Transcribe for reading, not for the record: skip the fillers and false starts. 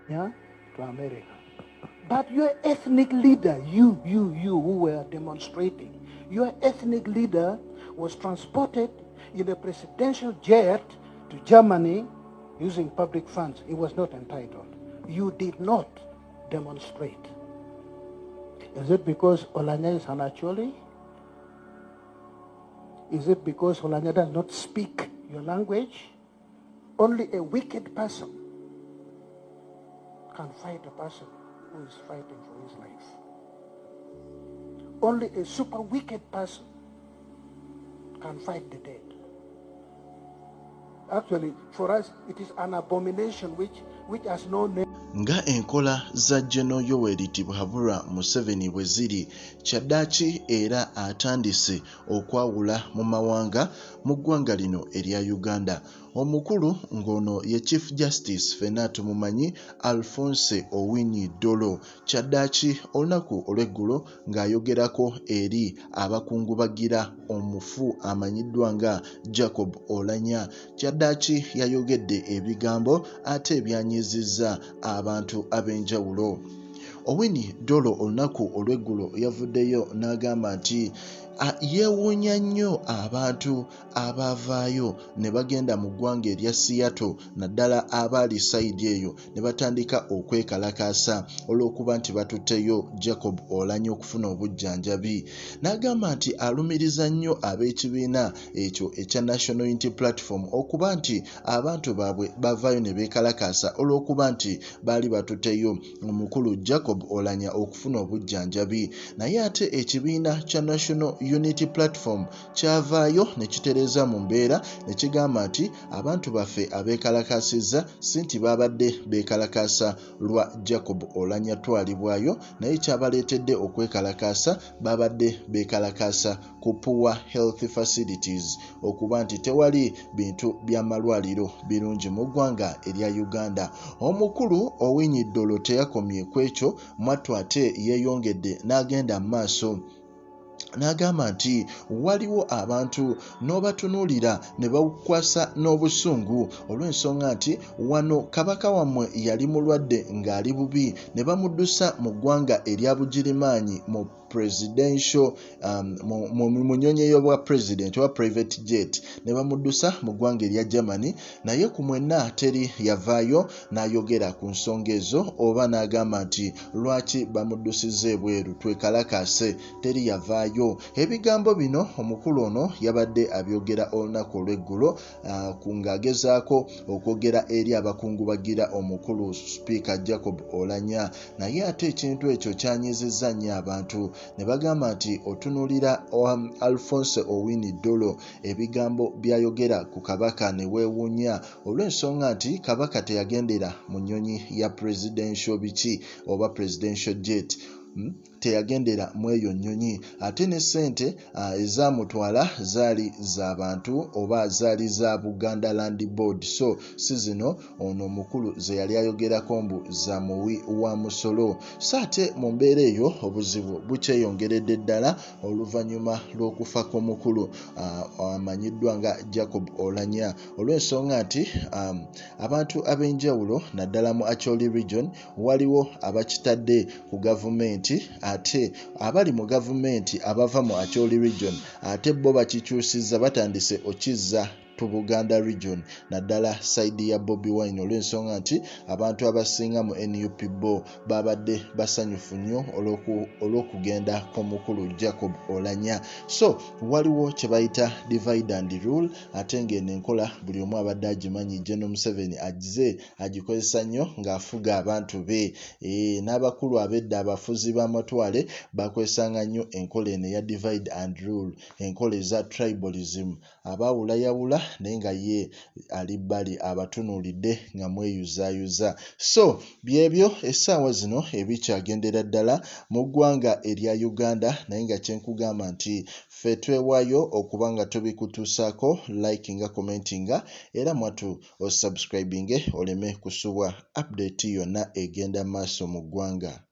yeah, to America. But your ethnic leader, you who were demonstrating, your ethnic leader was transported in a presidential jet to Germany using public funds. He was not entitled. You did not demonstrate. Is it because Oulanya is an Abacholi? Is it because Oulanya does not speak your language? Only a wicked person can fight a person who is fighting for his life. Only a super wicked person can fight the dead. Actually, for us, it is an abomination which has no name. Nga enkola za General Yoweri Museveni bwe ziri, kyaddaaki era atandise okwawula mu mawanga mu ggwanga lino erya Uganda. Omukulu ng'ono ye Chief Justice ffenna tumumanyi Alphonse Owinyi Dollo, kyaddaaki olunaku olw'eggulo ng'ayogerako eri abakungubagira omufu amanyiddwa nga Jacob Oulanya. Kyaddaaki yayogedde ebigambo ate ebyanyiizizza abantu ab'enjawulo. Owinyi Dollo olunaku olw'eggulo yavuddeyo n'agamba nti yeewuunya nnyo abantu abavaayo ne bagenda mu ggwanga erya Seattle naddala abaali sayidi eyo ne batandika okwekalakaasa olw'okuba nti batutteyo Jacob Oulanya okufuna obujjanjabi. N'agamba nti alumiriza nnyo ab'ekibiina ekyo ekya National Unity Platform okuba nti abantu baabwe bavaayo ne beekalakaasa olw'okuba nti baali batutteyo omukulu Jacob Oulanya okufuna obujjanjabi. Naye ate ekibiina kya National Unity Platform kyavaayo ne kitereeza mu mbeera ne kigamba nti abantu baffe abeekalakaasizza si nti babadde beekalakaasa lwa Jacob Oulanya twalibwayo, naye kyabaleetedde okwekalakaasa babadde beekalakaasa ku poor health facilities, okuba nti tewali bintu by'amalwaliro birungi mu ggwanga erya Uganda. Omukulu Owinyi Dollo teyakomye ku ekyo, mwattu ate yeeyongedde n'agenda mu maaso. N'agamba nti waliwo abantu n'obatunuulira ne bawukwasa n'obusungu olw'ensonga nti wano Kabaka wammwe yali mulwadde ng'ali bubi ne bamuddusa mu ggwanga erya Bugirimaanyi mu presidential mu nnyonyi y'obwa president wa private jet ne bamuddusa mu ggwanga erya Germany, naye ku mwenna teri yavaayo n'ayogera ku nsonga ezo oba n'agamba nti lwaki bamuddusizza ebweru twekalakaase, teri yavaayo. Ebigambo bino omukulu ono yabadde abyogera olunaku olw'eggulo ng'agezaako okwogera eri abakungubagira omukulu Speaker Jacob Oulanya, naye ate ekintu ekyo kyanyiizizza nnyo abantu ne bagamba nti otunuulira Alphonse Owinyi Dollo ebigambo byayogera ku Kabaka ne weewuunya olw'ensonga nti Kabaka teyagendera mu nnyonyi ya presidential biki oba presidential jet, teyagendera mu eyo nnyonyi, ate ne sente ezamutwala zaali z'abantu oba zaali za Buganda Land Board, so si zino ono omukulu ze yali ayogerako mbu za muwi wa musolo. So ate mu mbeera eyo obuzibu bukyeyongeredde ddala oluvannyuma lw'okufa kw'omukulu amanyiddwa nga Jacob Oulanya olw'ensonga nti abantu ab'enjawulo naddala mu Acholi region waliwo abakitadde ku gavumenti, ate abali mu gavumenti abava mu Acholi region ate bo bakikyusizza batandise okizza to Buganda region naddala side ya Bobi Wine olw'ensonga nti abantu abasinga mu NUP bo babadde basanyufu nnyo olw'okugenda kw'omukulu Jacob Oulanya. So waliwo kye bayita divide and rule, ate ng'eno enkola buli omu abadde agimanyi General Museveni agikozesa nnyo ng'afuga abantu be. N'abakulu ab'edda abafuzi b'amatwale bakwesanga nnyo enkola eno eya divide and rule, enkola eza tribalism, abaawulayawula naye nga ye ali bbali abatunuulidde nga mweyuzaayuza. So byebyo essaawa zino ebikyagendera ddala mu ggwanga erya Uganda, naye nga kyenkugamba nti ffe twewaayo okuba nga tubikutuusaako, likinga, commentinga era mwatu osubscribinge oleme kusubwa update yonna egenda maaso mu ggwanga.